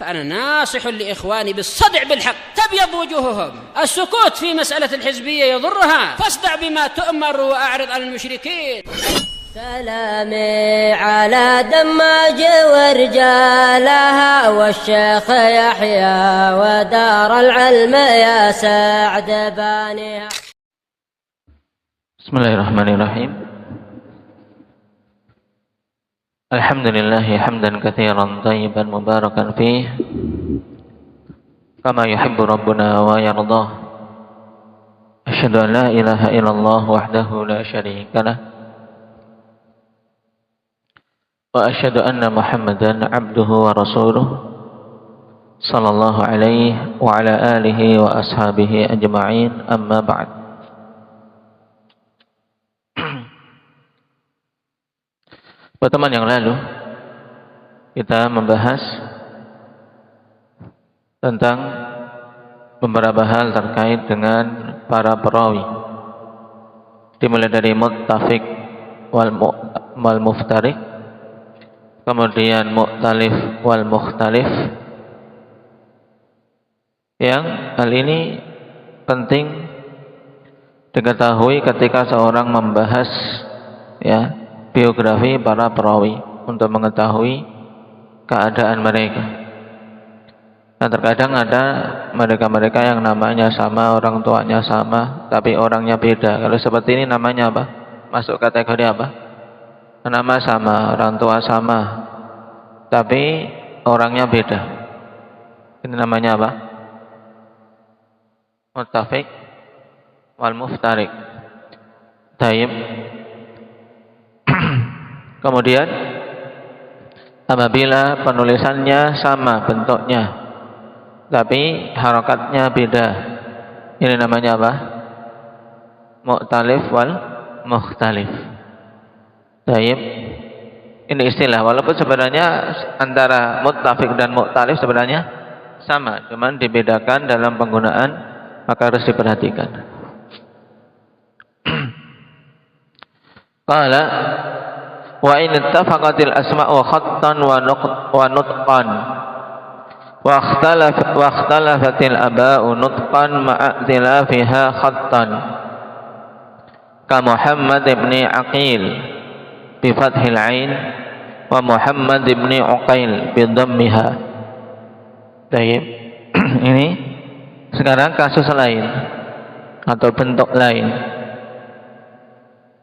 فأنا ناصح لإخواني بالصدع بالحق تبيض وجوههم. السكوت في مسألة الحزبية يضرها، فاصدع بما تؤمر وأعرض عن المشركين. سلامي على دماج ورجالها والشيخ يحيى ودار العلم يا سعد بانيها. Bismillahirrahmanirrahim. Alhamdulillah hamdan katsiran thayyiban mubarakan fih kama yuhibbu rabbuna wa yardah. Asyhadu an la ilaha illallah wahdahu la syarika lah wa asyhadu anna Muhammadan abduhu wa rasuluh sallallahu alaihi wa ala alihi wa ashabihi ajma'in, amma ba'd. Pertemuan yang lalu kita membahas tentang beberapa hal terkait dengan para perawi, dimulai dari muttafiq wal muftariq, kemudian mukhtalif wal mukhtalif, yang hal ini penting diketahui ketika seorang membahas biografi para perawi untuk mengetahui keadaan mereka. Dan terkadang ada mereka-mereka yang namanya sama, orang tuanya sama, tapi orangnya beda. Kalau seperti ini namanya apa? Masuk kategori apa? Nama sama, orang tua sama, tapi orangnya beda. Ini namanya apa? Muttafiq wal muftariq. Tayyib. Kemudian apabila penulisannya sama bentuknya tapi harokatnya beda, ini namanya apa? Mukhtalif wal mukhtalif. Tayyib. Ini istilah, walaupun sebenarnya antara muttafiq dan mukhtalif sebenarnya sama, cuman dibedakan dalam penggunaan, maka harus diperhatikan. Qala wa in ittafaqatil asma'u khattan wa nutqan wa ikhtalafatil aba'u nutqan ma'a ikhtilafiha khattan ka Muhammad ibn Aqil bi fathil ain wa Muhammad ibn Uqail bi dhammiha. Baik. Ini sekarang kasus lain atau bentuk lain.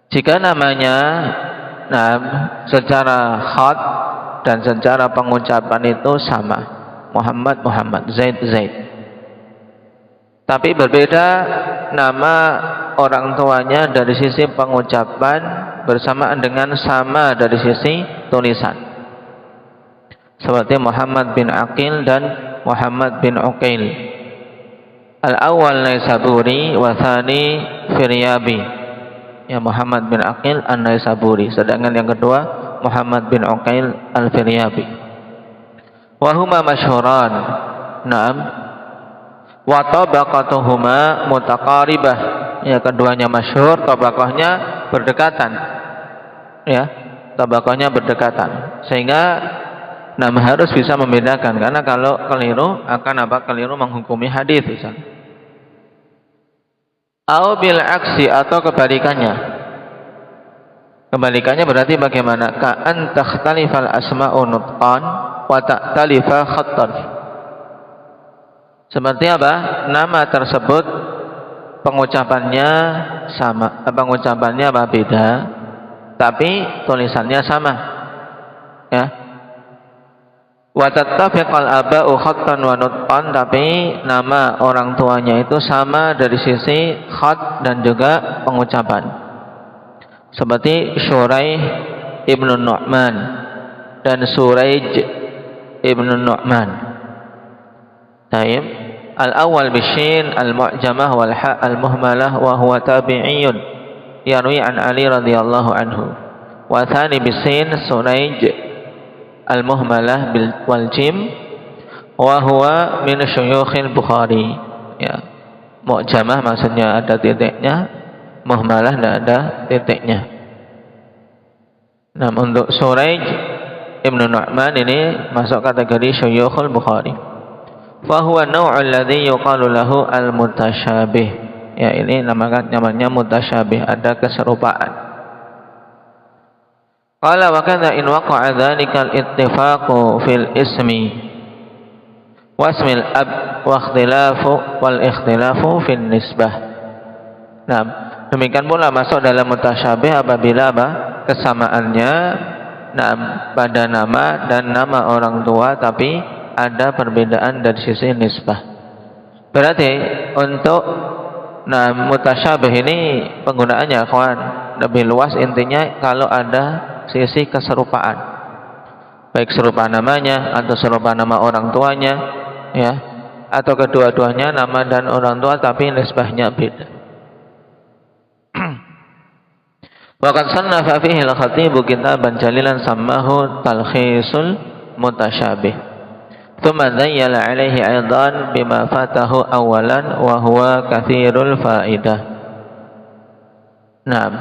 Jika namanya secara khat dan secara pengucapan itu sama, Muhammad Muhammad, Zaid Zaid, tapi berbeda nama orang tuanya dari sisi pengucapan bersamaan dengan sama dari sisi tulisan, seperti Muhammad bin Aqil dan Muhammad bin Uqail. Al-awwal Naisaburi wa tsani Firyabi, ya Muhammad bin Aqil An-Naisaburi, sedangkan yang kedua Muhammad bin Uqail Al-Firyabi. Wa huma masyhuran. Naam. Wa tabaqatuhuma mutaqaribah. Ya, keduanya masyhur, tabaqahnya berdekatan. Ya, tabaqahnya berdekatan. Sehingga harus bisa membedakan, karena kalau keliru akan keliru menghukumi hadis misalnya. Au bil aksi, atau kebalikannya. Kebalikannya berarti bagaimana? Ka an takhtalifal asma'u nutqan wa ta'talifa khattan. Seperti apa? Nama tersebut pengucapannya sama, pengucapannya beda, tapi tulisannya sama. Ya. Wa tattafiqal aba'u khattan wa nutqan, tapi nama orang tuanya itu sama dari sisi khat dan juga pengucapan. Seperti Shuraih ibnu Nu'man dan Suraij ibnu Nu'man. Taib. Al-awwal bishin al-mu'jamah wal ha' al-muhmalah wa huwa tabi'iyun yarwi an Ali radhiyallahu anhu. Wa thani bisin Suraij al-muhmalah wal jim wa huwa min syuyukhil Bukhari. Ya. Mu'jamah maksudnya ada titiknya, muhmalah tidak ada titiknya. Nah, untuk Suraij Ibnu Nu'man ini masuk kategori syuyukhul Bukhari. Fa huwa naw'ul ladzi yuqalu lahu al-mutasyabih. Ya, ini namanya mutasyabih, ada keserupaan. Qala wa kadza in waqa'a dzalikal ittifaqu fil ismi wasmil ab wa ikhtilafu wal ikhtilafu fin nisbah. Nah, demikian pula masuk dalam mutasyabih apabila kesamaannya pada nama dan nama orang tua, tapi ada perbedaan dari sisi nisbah. Berarti untuk mutasyabih ini penggunaannya kawan lebih luas, intinya kalau ada sisi keserupaan, baik serupa namanya atau serupa nama orang tuanya, ya, atau kedua-duanya nama dan orang tua tapi nisbahnya beda. Waqad sannafa fihi al-Khatib kitaban jalilan sammahu Talkhisul Mutasyabih. Thumma dhayyala alaihi aidan bima fatahu awalan wa huwa katsirul faidah. Naam.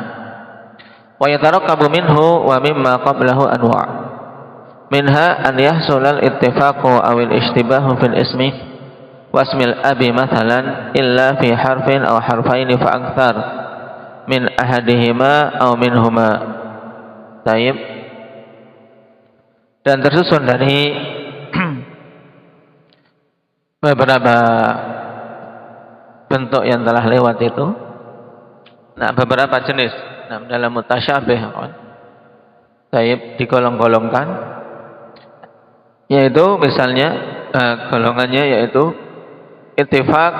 Wa yatarakkabu minhu wa mimma qablahu anwa'. Minha an yahsul al-ittifaqu aw al-ishtibahu fil ismi wasmil abi mathalan illa fi harfin aw harfaini fa akthar min ahadihima aw minhuma. Taib. Dan tersusun dari beberapa bentuk yang telah lewat itu, beberapa jenis dalam mutasyabih, taib, digolong-golongkan, yaitu misalnya golongannya yaitu ittifaq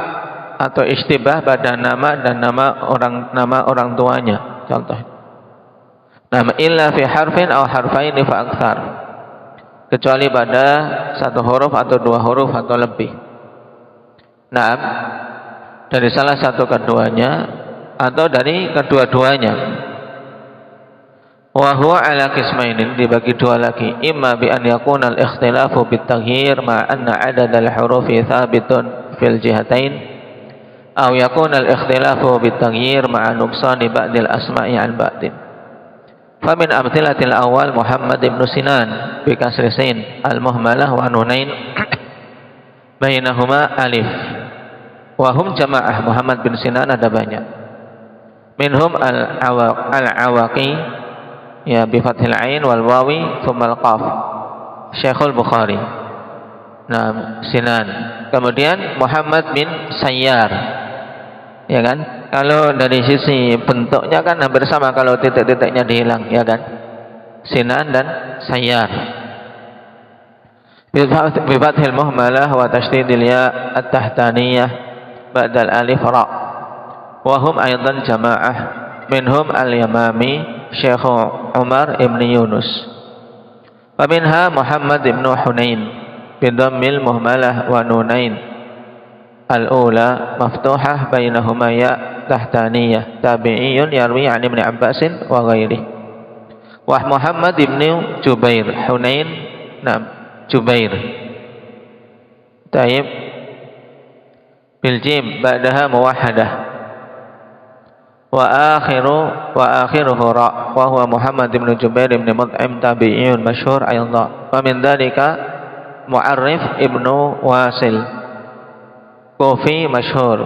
atau istibah pada nama dan nama orang tuanya. Contoh, nama illa fi harfin aw harfaini fa aktsar, kecuali pada satu huruf atau dua huruf atau lebih. Dari salah satu keduanya atau dari kedua-duanya. Wa huwa ala qismain, dibagi dua lagi. Imma bi an yakuna al-ikhtilafu bit-taghyir ma anna adad al-hurufi thabitun fil jihatain, aw yakuna al-ikhtilafu bit-taghyir ma'a nuqsani ba'dil asma'i 'an ba'din. Fa min amthilatil awal Muhammad ibn Sinan bi kasri sin al-muhmalah wa nunain bainahuma alif. Wa hum jamaah. Muhammad bin Sinan ada banyak. Minhum al-Awaqi, ya, bi fathil ain wal wawi thumma al-qaf, Syekhul Bukhari. Sinan. Kemudian Muhammad bin Sayyar, ya kan? Kalau dari sisi bentuknya kan hampir sama, kalau titik-titiknya dihilang, ya kan? Sinan dan Sayyar. Bi fathil muhmalah wa tasydidil ya at-tahtaniyah ba'dal alif ra. Wa hum aidan jamaah. Minhum al-Yamami Syekh Umar ibn Yunus. Wa minha Muhammad ibn Hunain bidammil muhmalah wa nunain. Al-ula maftuhah bainahuma ya tahtaniyah, tabi'iyun yarwi 'an Ibn Abbas wa ghairihi. Wa Muhammad ibn Jubair Hunain, Jubair. Taib bil jim ba'daha muwahhadah. Wa akhiruhu ra wa huwa Muhammad ibn Jubair ibn Mut'im tabi'iyun masyhur ayadha. Wa min dhalika Mu'arrif ibnu Wasil Kufi masyhur.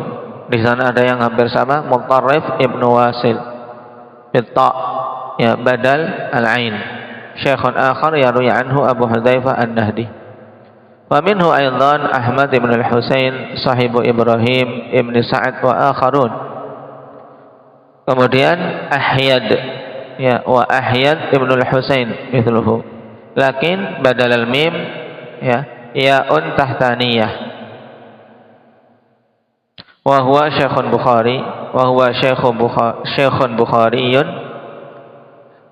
Di sana ada yang hampir sama, Mu'arrif ibnu Wasil bitta, ya, badal al-ain. Syekhun akhar yarwi anhu Abu Hudzaifah an-Nahdi. Wa minhu aidan Ahmad ibn al-Husain sahibu Ibrahim ibn Sa'ad wa akharun. Kemudian Ahyad, ya, wa Ahyad ibn al-Husain mithluhu, lakin badal al-mim, ya, ya'un tahtaniyah. Wa huwa Syekhun Bukhari, wa huwa Syekhun Bukhariyun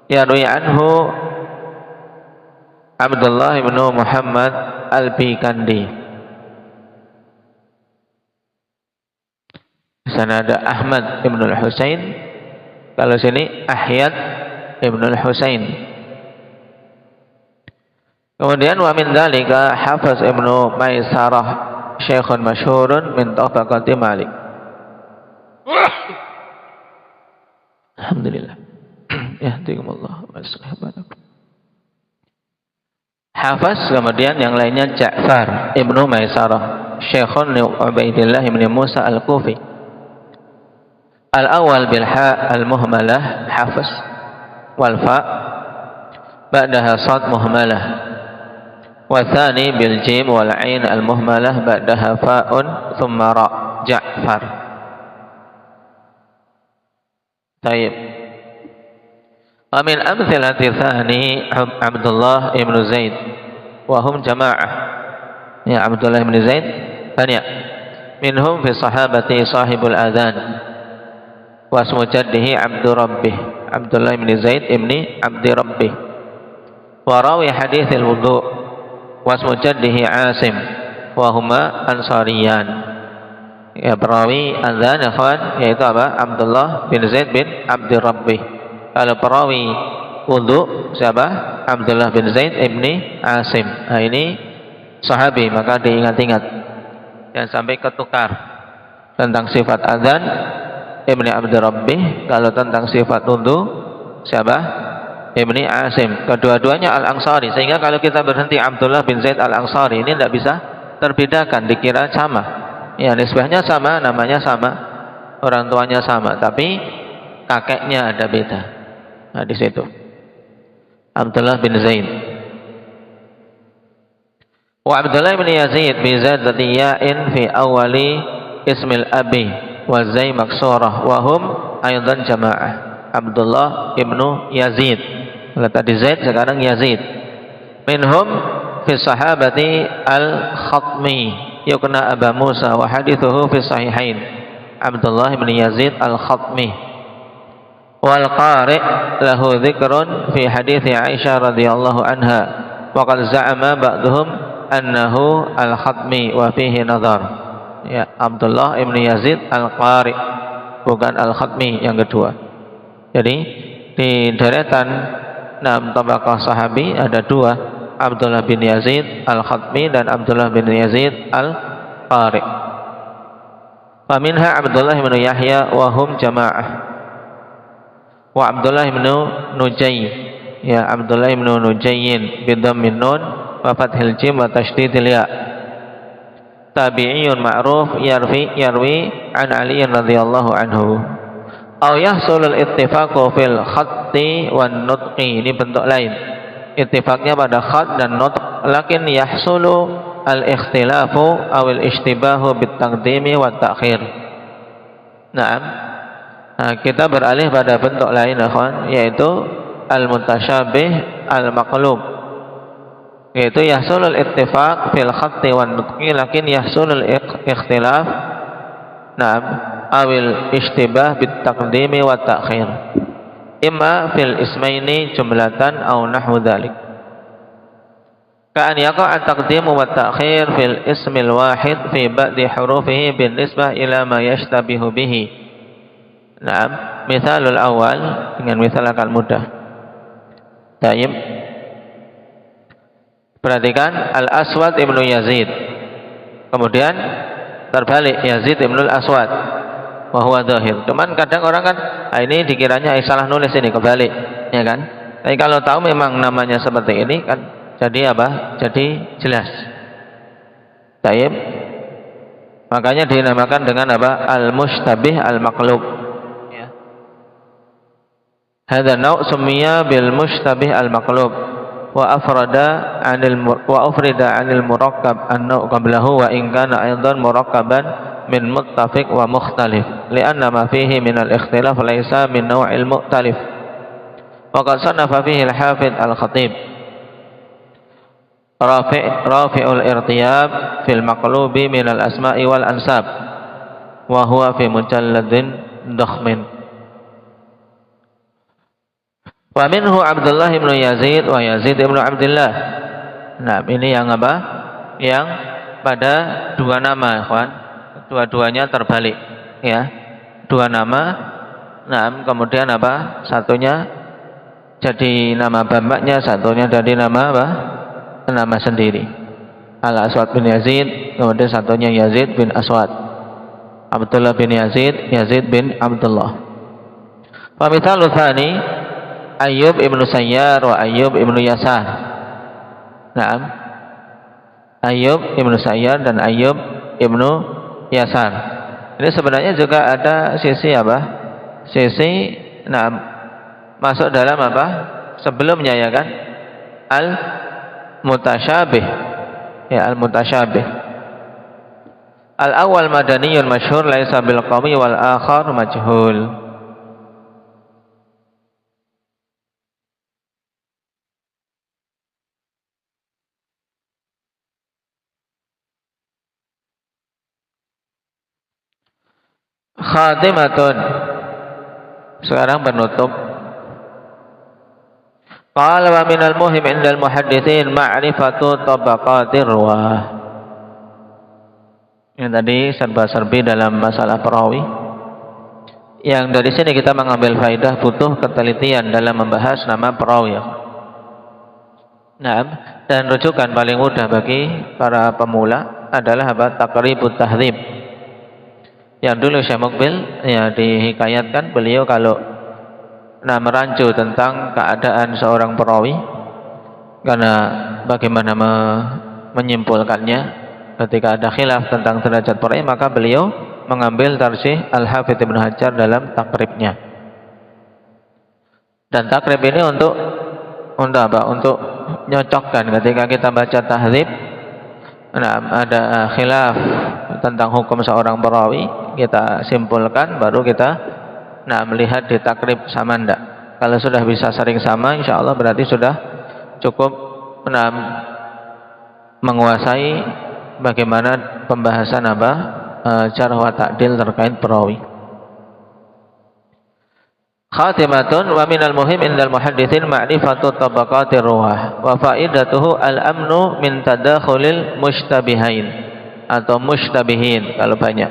yarwi anhu Abdullah ibn Muhammad al-Bikandi. Di sana ada Ahmad ibn al-Husain, kalau sini Ahyad ibn al-Husain. Kemudian wa min dzalika Hafiz ibn Maisarah syekhun masyhurun min tabaqati Malik. Alhamdulillah. Yahdikumullah wa yuslih balakum. Hafs, kemudian yang lainnya Ja'far ibnu Maisarah, Syekhun Ubaidillah ibnu Musa al-Kufi. Al-awwal bil ha al-muhmalah Hafs wal fa ba'daha sad muhmalah, wa tsani bil jim wal ain al-muhmalah ba'daha fa'un thumma ra Ja'far. Taib. Wa min amthilati tsani Abdullah ibn Zaid wa hum jama'ah. Ya, Abdullah ibn Zaid banyak. Minhum fi sahabati sahibul adzan wa ismu jaddihi Abdur Rabbih, Abdullah ibn Zaid ibni Abdi Rabbih. Wa rawi haditsil wudu' wa ismu jaddihi Asim wa huma ansariyan. Ya, perawi adzan ikhwan yaitu apa? Abdullah bin Zaid bin Abdi Rabbih. Kalau perawi wudu siapa? Abdullah bin Zaid ibni Asim. Nah, ini sahabi, maka diingat-ingat jangan sampai ketukar tentang sifat adzan ibni Abdi Rabbih. Kalau tentang sifat wudu siapa? Ibni Asim. Kedua-duanya Al-Ansari, sehingga kalau kita berhenti Abdullah bin Zaid Al-Ansari ini tidak bisa terbedakan, dikira sama. Ya, nisbahnya sama, namanya sama, orang tuanya sama, tapi kakeknya ada beda. Nah, di situ Abdullah bin Zaid. Wa Abdullah bin Yazid bi zadati ya'in fi awali ismil abi wa zai maksurah wa hum aidan jamaah. Abdullah ibnu Yazid. Kalau tadi Zaid, sekarang Yazid. Minhum fi sahabati al-Khatmi yukna Aba Musa wa hadithuhu fi sahihain. Abdullah ibn Yazid al-Khatmi. Wal qari' lahu dzikrun fi hadits Aisyah radhiyallahu anha wa qad za'ama ba'dhum annahu al-Khatmi wa fihi nadhar. Ya, Abdullah ibn Yazid al-Qari', bukan al-Khatmi yang kedua. Jadi di deretan 6 tabaqah sahabi ada dua, Abdullah bin Yazid al-Khatmi dan Abdullah bin Yazid al-Qari'. Wa minha Abdullah bin Yahya wa hum jamaah. Wa Abdullah bin Nujay, ya, Abdullah bin Nujayyin bi dhammin nun wa fathil jim wa tasydidil ya. Tabi'iyun ma'ruf yarwi an Ali radhiyallahu anhu. Aw yahsulul ittifaqu fil khatti wan nutqi, ini bentuk lain. Ittifaqnya pada khat dan nutq, lakin yahsulu al ikhtilafu aw al ishtibahu bit taqdimi wat ta'khir. Naam. Nah, kita beralih pada bentuk lain, yaitu al-mutasyabih al-maqlub, yaitu yahsulul ittifaq fil khatti wan nutqi lakin yahsulul ikhtilaf na'am awil ishtibah bit taqdimi wa ta'khir imma fil ismaini jumlatan aw nahwu dzalik, ka'an yaqa'a taqdimu wa ta'khir fil ismil wahid fi ba'di hurufihi bin nisbah ila ma yashtabihu bihi. Nah, misalul awal, dengan misal akan mudah. Tayyib. Perhatikan Al-Aswad ibnu Yazid. Kemudian terbalik Yazid ibnu Al-Aswad. Wa huwa dhahir. Cuman kadang orang kan, ini dikiranya salah nulis, ini kebalik, ya kan? Tapi kalau tahu memang namanya seperti ini kan jadi apa? Jadi jelas. Tayyib. Makanya dinamakan dengan apa? Al-Mushtabih Al-Maqlub. Hadza naw' summiya bil mushtabih al maqlub wa afrida 'anil murakkab an-naw' qablahu wa in kana aidan murakkaban min muttafiq wa mukhtalif li'anna ma fihi min al-ikhtilaf laysa min naw'il mukhtalif. Wa qad sannafa fihi al-hafidh al-khatib rafi'ul irtiyab fil maqlubi min al-asma'i wal ansab wa huwa fi mujalladin dakhmin. Wa minhu Abdullah ibnu Yazid wa Yazid ibnu Abdullah. Nah, ini yang apa? Yang pada dua nama, kawan. Dua-duanya terbalik, ya. Dua nama. Nah, kemudian apa? Satunya jadi nama bapaknya, satunya jadi nama apa? Nama sendiri. Al-Aswad bin Yazid, kemudian satunya Yazid bin Aswad. Abdullah bin Yazid, Yazid bin Abdullah. Wa mithalu tsani Ayyub ibnu Sayyar wa Ayyub ibnu Yasar. Naam. Ayyub ibnu Sayyar dan Ayyub ibnu Yasar. Ini sebenarnya juga ada sisi apa? Sisi masuk dalam apa? Sebelumnya ya kan? Al-mutasyabih. Ya, al-mutasyabih. Al-awwal madaniyun masyhur laisa bil qawi wal akhar majhul. Khatimatun. Sekarang penutup. Qala wa minal muhim indal muhadditsin ma'rifatu tabaqatir ruwah. Ini tadi serba-serbi dalam masalah perawi. Yang dari sini kita mengambil faidah butuh ketelitian dalam membahas nama perawi. Nah, dan rujukan paling mudah bagi para pemula adalah apa? Taqribut Tahdzib. Yang dulu Syekh Mukbil ya dihikayatkan beliau kalau merancu tentang keadaan seorang perawi, karena bagaimana menyimpulkannya ketika ada khilaf tentang derajat perawi, maka beliau mengambil tarjih Al-Hafidz Ibnu Hajar dalam takribnya. Dan takrib ini untuk apa? Untuk nyocokkan ketika kita baca tahdzib, ada khilaf tentang hukum seorang perawi, kita simpulkan, baru kita melihat di takrib sama ndak. Kalau sudah bisa sering sama, insya Allah berarti sudah cukup menguasai bagaimana pembahasan apa jarh wa ta'dil terkait perawi. Khatimatun wa minal muhim indal muhadditsin ma'rifatu tabaqatir ruwah wa faidatuhu al-amnu min tadakhulil mushtabihain atau mushtabihin kalau banyak,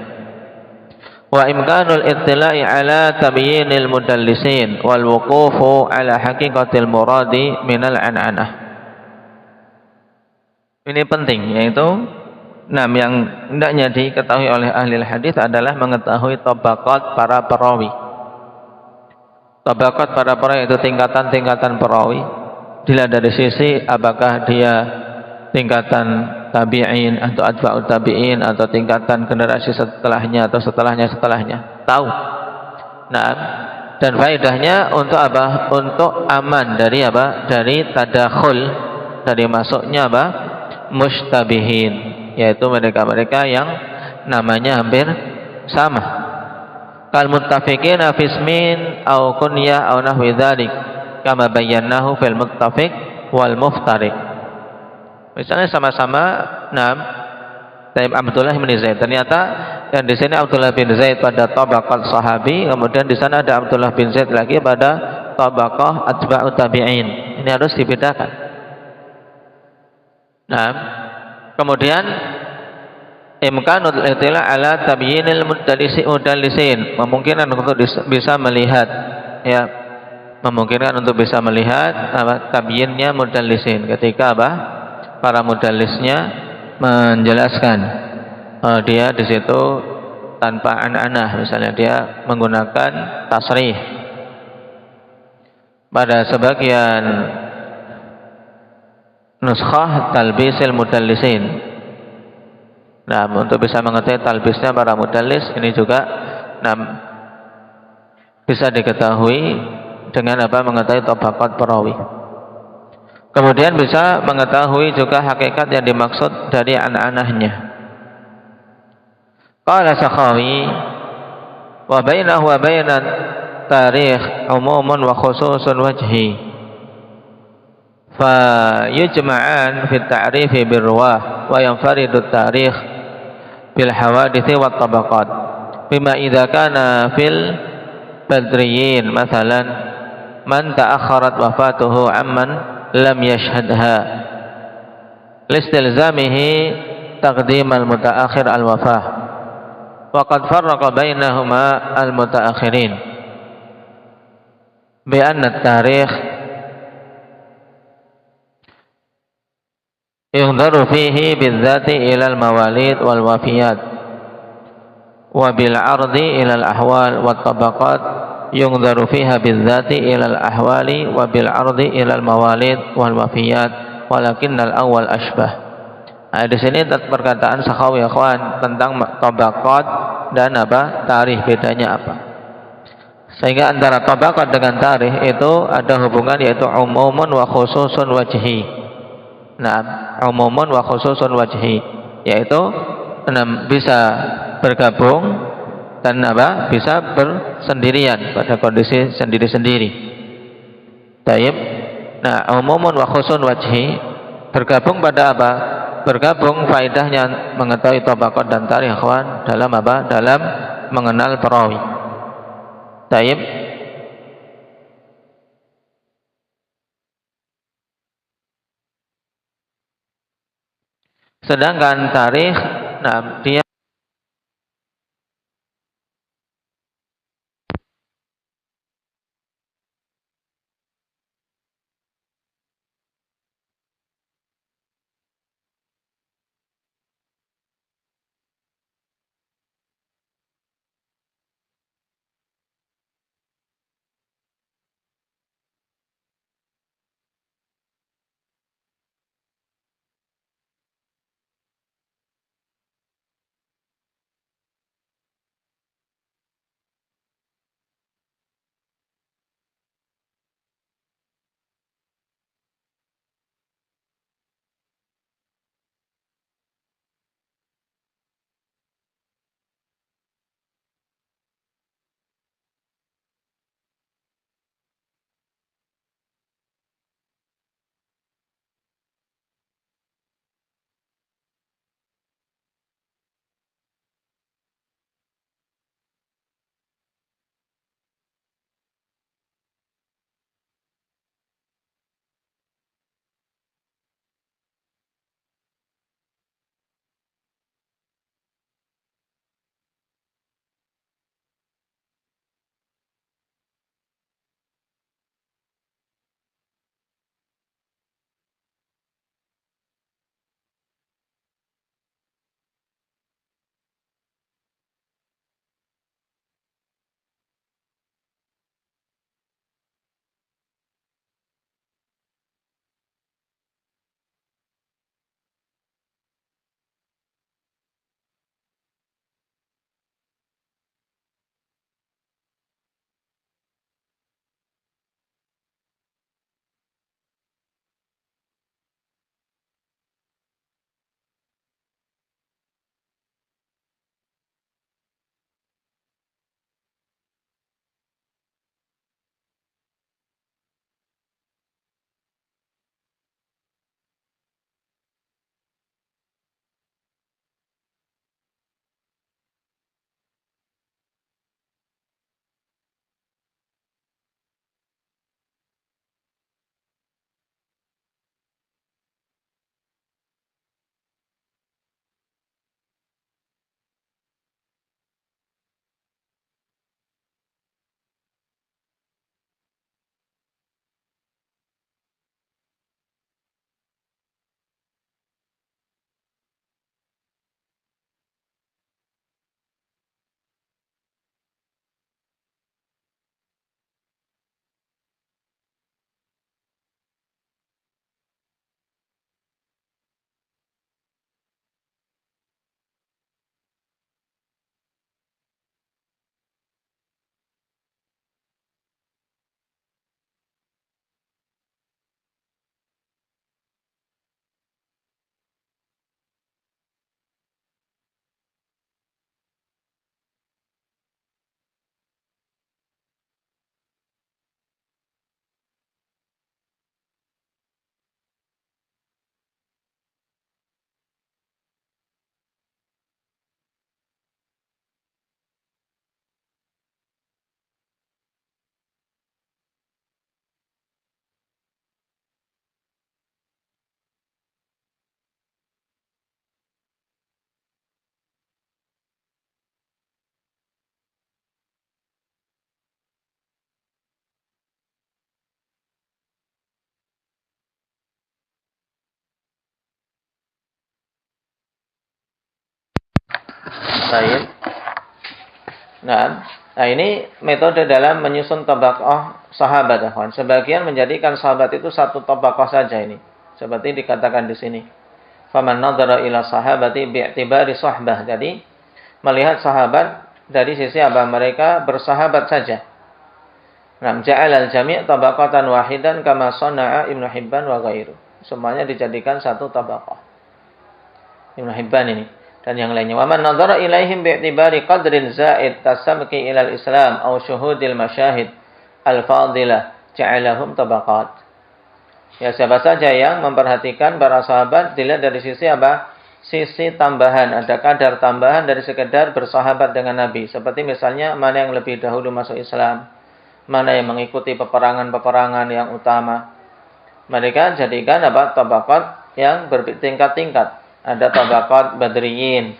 wa imkanul ittila'i ala tabyinil mudallisin wal wuqufu ala haqiqatil muradi minal an'anah. Ini penting, yaitu yang hendaknya diketahui oleh ahli hadis adalah mengetahui tabaqat para perawi. Tabaqat para perawi itu tingkatan-tingkatan perawi, dilihat dari sisi apakah dia tingkatan tabi'in atau atba'ut tabi'in atau tingkatan generasi setelahnya atau setelahnya tahu. Nah, dan faedahnya untuk apa? Untuk aman dari apa? Dari tadakhul, dari masuknya apa? Mushtabihin, yaitu mereka-mereka yang namanya hampir sama. Kal muttafiqina fi ismin aw kunyah aw nahwi dzalik kama bayyanahu fil muttafiq wal muftariq. Misalnya sama-sama Taib Abdullah bin Zaid, ternyata yang di sini Abdullah bin Zaid pada tabaqat sahabi, kemudian di sana ada Abdullah bin Zaid lagi pada tabaqah atba'ut tabi'in. Ini harus dibedakan. Kemudian imkanul itila ala tabyinil mudallisin, memungkinkan untuk bisa melihat, ya, memungkinkan untuk bisa melihat tabyinnya mudallisin ketika para mudallisnya menjelaskan dia di situ tanpa an-anah, misalnya dia menggunakan tasrih. Pada sebagian nuskhah talbisil mudallisin. Untuk bisa mengetahui talbisnya para mudallis ini juga bisa diketahui dengan apa? Mengetahui tabaqat perawi. Kemudian bisa mengetahui juga hakikat yang dimaksud dari an-anahnya. Qala Sakhawi wa bainahu wa bainan tarikh umumun wa khususun wajhi fa yujma'an fi at-ta'rifi bir-ruwah wa yanfaridu at-tarikh bil hawadithi wat tabaqat bima idza kana fil badriyin masalan man ta'akhkharat wafatuhu amman lam yashhadha listilzamihi taqdim al mutaakhir al wafah wa qad farraqa bainahuma al mutaakhirin bi anna at-tarikh yunzaru fihi bidzati ila al mawalid wal wafiyat wa bil ardi ila al ahwal wat tabaqat yunzaru fiha bidzati ila al ahwali wa bil ardi ila al mawalid wal wafiyat walakinnal awwal asbah. Nah, di sini perkataan Sakhawi ikhwan tentang tabaqat dan tarikh, bedanya apa? Sehingga antara tabaqat dengan tarikh itu ada hubungan, yaitu umumun wa khususun wajhi. Nah, umumun wa khususun wajhi, yaitu bisa bergabung dan bisa bersendirian pada kondisi sendiri-sendiri. Taib. Nah, umumun wa khususun wajhi bergabung pada apa? Bergabung faedahnya mengetahui tabaqat dan tarikh ikhwan dalam dalam mengenal perawi. Taib. Sedangkan tarikh, nah dia Baik. Nah, ini metode dalam menyusun tabaqah sahabat, ikhwan. Sebagian menjadikan sahabat itu satu tabaqah saja ini. Seperti dikatakan di sini. Faman nadhara ila sahabati bi'tibari sahbah. Jadi melihat sahabat dari sisi apa? Mereka bersahabat saja. Nam ja'al al-jami' tabaqatan wahidan kama sana'a Ibnu Hibban wa ghairu. Semuanya dijadikan satu tabaqah. Ibnu Hibban ini dan yang lainnya. Wa man nadhara ilaihim bi'tibari qadrin za'id tasamki ila al-islam aw syuhudil masyahid al-fadilah ja'alahum tabaqat. Ya, siapa saja yang memperhatikan para sahabat dilihat dari sisi apa? Sisi tambahan, ada kadar tambahan dari sekedar bersahabat dengan Nabi. Seperti misalnya mana yang lebih dahulu masuk Islam, mana yang mengikuti peperangan-peperangan yang utama. Mereka jadikan apa? Tabaqat yang bertingkat-tingkat. Ada tabaqat Badriyin,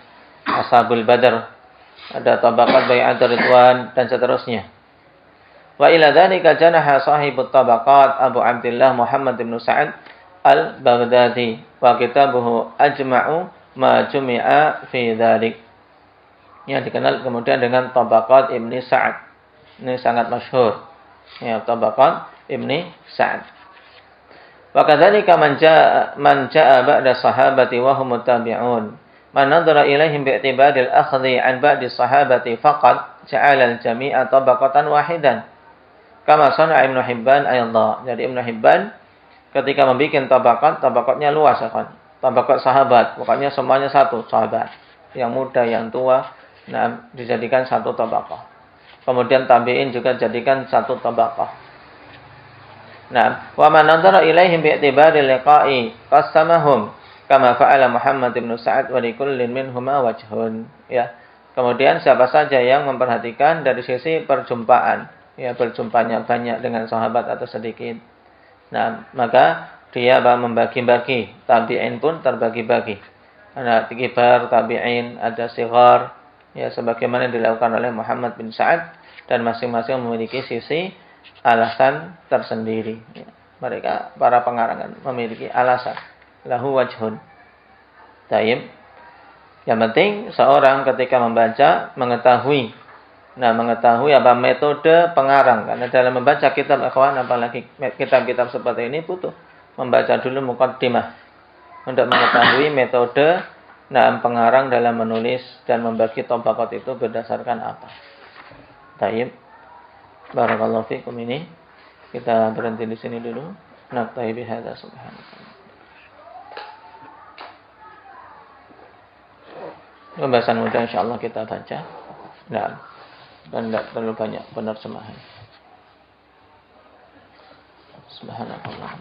Ashabul Badr, ada tabaqat Bai'at Ridwan dan seterusnya. Wa ila dzalika janaha sahibut tabaqat Abu Abdullah Muhammad bin Sa'ad al-Baghdadi wa kitabuhu Ajma'u ma jumi'a fi dzalik. Yang dikenal kemudian dengan tabaqat Ibni Sa'ad. Ini sangat masyhur. Ya, tabaqat Ibni Sa'ad. Wa kadzalika man jaa'a ba'da sahabati wa hum tabi'un. Man nadhara ilaihim bi'tibadil akhdhi 'an ba'di sahabati faqat ja'ala al-jami'a tabaqatan wahidan. Kama sana'a Ibnu Hibban ayadha. Jadi Ibnu Hibban ketika membuat tabaqatnya luas kan. Tabaqat sahabat, pokoknya semuanya satu sahabat. Yang muda, yang tua, nah dijadikan satu tabaqah. Kemudian tabi'in juga jadikan satu tabaqah. Nah, wa man nadhara ilaihim bi'tibari liqa'i qasamahum kama fa'ala Muhammad bin Sa'ad wa likullin minhuma wajhun. Ya. Kemudian siapa saja yang memperhatikan dari sisi perjumpaan, ya berjumpanya banyak dengan sahabat atau sedikit. Nah, maka dia membagi-bagi. Tabi'in pun terbagi-bagi. Ada kibar tabi'in, ada sighar, ya sebagaimana dilakukan oleh Muhammad bin Sa'ad dan masing-masing memiliki sisi alasan tersendiri. Ya. Mereka para pengarang memiliki alasan. Lahu wajhun. Tayyib. Yang penting seorang ketika membaca mengetahui apa metode pengarang. Karena dalam membaca kitab ikhwan, apalagi kitab-kitab seperti ini butuh membaca dulu muqaddimah untuk mengetahui metode pengarang dalam menulis dan membagi tabaqat itu berdasarkan apa. Tayyib. Barakallahu fikum ini. Kita berhenti di sini dulu. Naktahi bihadza subhanallah. Pembahasan mudah insyaallah kita baca. Nah, dan tidak terlalu banyak penerjemahan. Subhanallah.